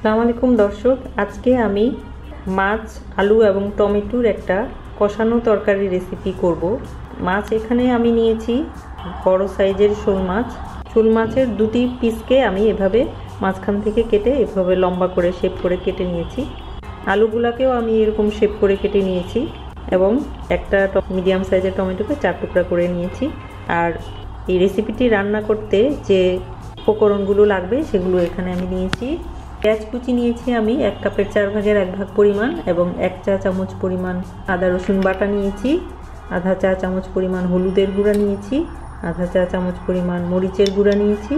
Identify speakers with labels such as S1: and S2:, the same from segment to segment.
S1: আসসালামু আলাইকুম দর্শক, আজকে আমি মাছ, আলু এবং টমেটোর একটা কষানো তরকারি রেসিপি করব। মাছ এখানে আমি নিয়েছি বড় সাইজের শোল মাছের দুটি পিসকে আমি এভাবে মাঝখান থেকে কেটে এভাবে লম্বা করে শেপ করে কেটে নিয়েছি। আলুগুলাকেও আমি এরকম শেপ করে কেটে নিয়েছি এবং একটা মিডিয়াম সাইজের টমেটোকে 4 টুকরা করে নিয়েছি। আর এই রেসিপিটি রান্না করতে যে উপকরণগুলো লাগবে সেগুলো এখানে আমি নিয়েছি। পেঁয়াজ কুচি নিয়েছি আমি 1 কাপের 4 ভাগের 1 ভাগ পরিমাণ এবং 1 চা চামচ পরিমাণ আদা রসুন বাটা নিয়েছি। আধা চা চামচ পরিমাণ হলুদের গুঁড়া নিয়েছি। আধা চা চামচ পরিমাণ মরিচের গুঁড়া নিয়েছি।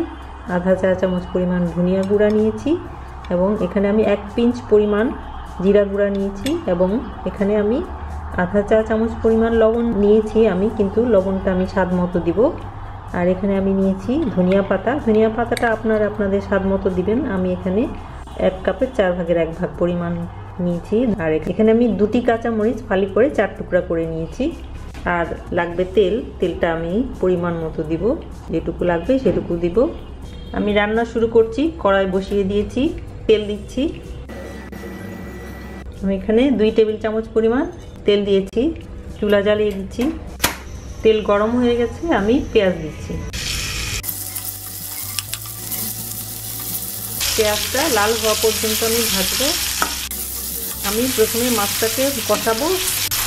S1: আধা চা চামচ পরিমাণ ধনিয়া গুঁড়া নিয়েছি এবং এখানে আমি 1 পিঞ্চ পরিমাণ জিরা গুঁড়া নিয়েছি এবং এখানে আমি আধা চা চামচ পরিমাণ লবণ নিয়েছি আমি, কিন্তু লবণটা আমি স্বাদ মতো দিব। আর এখানে আমি নিয়েছি ধনিয়া পাতাটা আপনারা আপনাদের স্বাদ মতো দিবেন। আমি এখানে 1 কাপের 4 ভাগের 1 ভাগ পরিমাণ নিয়েছি। আর এখানে আমি 2টি কাঁচা মরিচ ফালি করে 4 টুকরা করে নিয়েছি। আর লাগবে তেলটা আমি পরিমাণ মতো দিব, যেটুকু লাগবে সেটুকু দিব। আমি রান্না শুরু করছি। কড়াই বসিয়ে দিয়েছি, তেল দিচ্ছি। আমি এখানে 2 টেবিল চামচ পরিমাণ তেল দিয়েছি, চুলা জ্বালিয়ে দিচ্ছি। তেল গরম হয়ে গেছে, আমি পেঁয়াজ দিচ্ছি। পেঁয়াজটা লাল হওয়া পর্যন্ত আমি ভাজবো। আমি প্রথমে মাছটাকে কষাবো,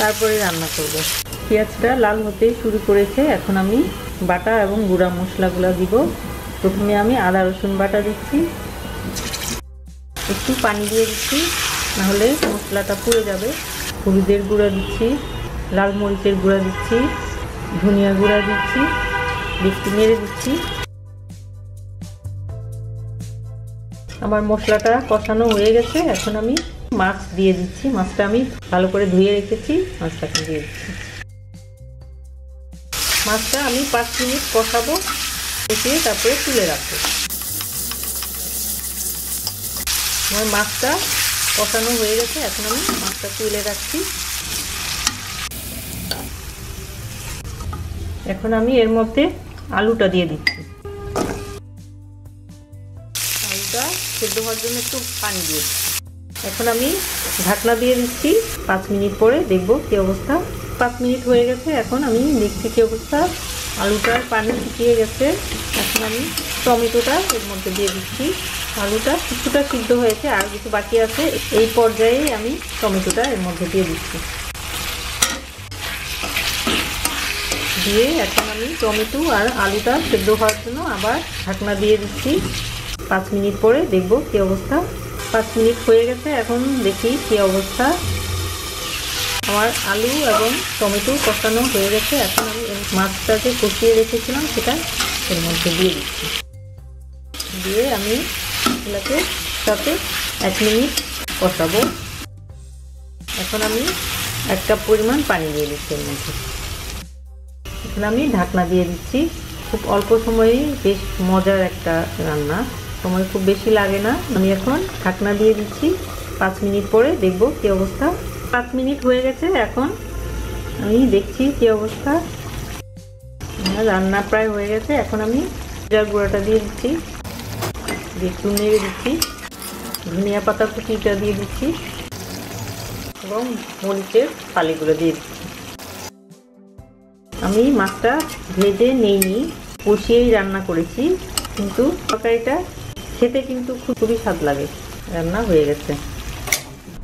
S1: তারপরে রান্না করব। পেঁয়াজটা লাল হতে শুরু করেছে, এখন আমি বাটা এবং গুঁড়া মশলাগুলো দিব। প্রথমে আমি আদা রসুন বাটা দিচ্ছি, একটু পানি দিয়ে দিচ্ছি, নাহলে মশলাটা পুড়ে যাবে। হলুদের গুঁড়া দিচ্ছি, লাল মরিচের গুঁড়া দিচ্ছি, ধনিয়া গুঁড়া দিচ্ছি, একটু নেড়ে দিচ্ছি। আমার মশলাটা কষানো হয়ে গেছে, এখন আমি মাছ দিয়ে দিচ্ছি। মাছটা আমি ভালো করে ধুয়ে রেখেছি, মাছটাকে দিয়ে দিচ্ছি। মাছটা আমি 5 মিনিট কষাবো, কষিয়ে তারপরে তুলে রাখবো। আমার মাছটা কষানো হয়ে গেছে, এখন আমি মাছটা তুলে রাখছি। এখন আমি এর মধ্যে আলুটা দিয়ে দিচ্ছি। আলুটা সেদ্ধ হওয়ার জন্য একটু পানি দিয়ে দিচ্ছি। এখন আমি ঢাকনা দিয়ে দিচ্ছি। 5 মিনিট পরে দেখব কি অবস্থা। 5 মিনিট হয়ে গেছে, এখন আমি দেখছি কি অবস্থা। আলুটার পানি শুকিয়ে গেছে। এখন আমি টমেটোটা এর মধ্যে দিয়ে দিচ্ছি। আলুটা কিছুটা সিদ্ধ হয়েছে, আর কিছু বাকি আছে। এই পর্যায়ে আমি টমেটোটা এর মধ্যে দিয়ে দিচ্ছি। দিয়ে এখন আমি টমেটো আর আলুটা সেদ্ধ হওয়ার জন্য আবার ঢাকনা দিয়ে দিচ্ছি। 5 মিনিট পরে দেখব কি অবস্থা। 5 মিনিট হয়ে গেছে, এখন দেখি কি অবস্থা। আমার আলু এবং টমেটো কষানো হয়ে গেছে। এখন আমি মাছটাকে কষিয়ে রেখেছিলাম সেটা এর মধ্যে দিয়ে দিচ্ছি। দিয়ে আমি এগুলোকে সাথে 1 মিনিট কষাবো। এখন আমি 1 কাপ পরিমাণ পানি দিয়ে দিচ্ছি এর মধ্যে। এখন আমি ঢাকনা দিয়ে দিচ্ছি। খুব অল্প সময়েই বেশ মজার একটা রান্না, সময় খুব বেশি লাগে না। আমি এখন ঢাকনা দিয়ে দিচ্ছি। 5 মিনিট পরে দেখব কি অবস্থা। 5 মিনিট হয়ে গেছে, এখন আমি দেখছি কি অবস্থা। রান্না প্রায় হয়ে গেছে। এখন আমি জিরার গুঁড়াটা দিয়ে দিচ্ছি, দিয়ে একটু নেড়ে দিচ্ছি। ধনিয়া পাতা কুচিটা দিয়ে দিচ্ছি এবং মরিচের ফালিগুলো দিয়ে দিচ্ছি। আমি মাছটা ভেজে নেইনি, কষিয়েই রান্না করেছি, কিন্তু তরকারিটা খেতে কিন্তু খুবই স্বাদ লাগে। রান্না হয়ে গেছে।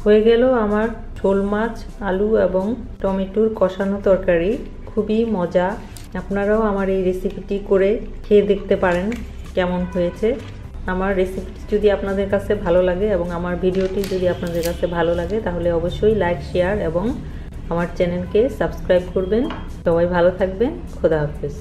S1: হয়ে গেল আমার শোল মাছ, আলু এবং টমেটোর কষানো তরকারি। খুবই মজা। আপনারাও আমার এই রেসিপিটি করে খেয়ে দেখতে পারেন কেমন হয়েছে। আমার রেসিপিটি যদি আপনাদের কাছে ভালো লাগে এবং আমার ভিডিওটি যদি আপনাদের কাছে ভালো লাগে, তাহলে অবশ্যই লাইক, শেয়ার এবং আমার চ্যানেলকে সাবস্ক্রাইব করবেন। সবাই ভালো থাকবেন। খোদা হাফেজ।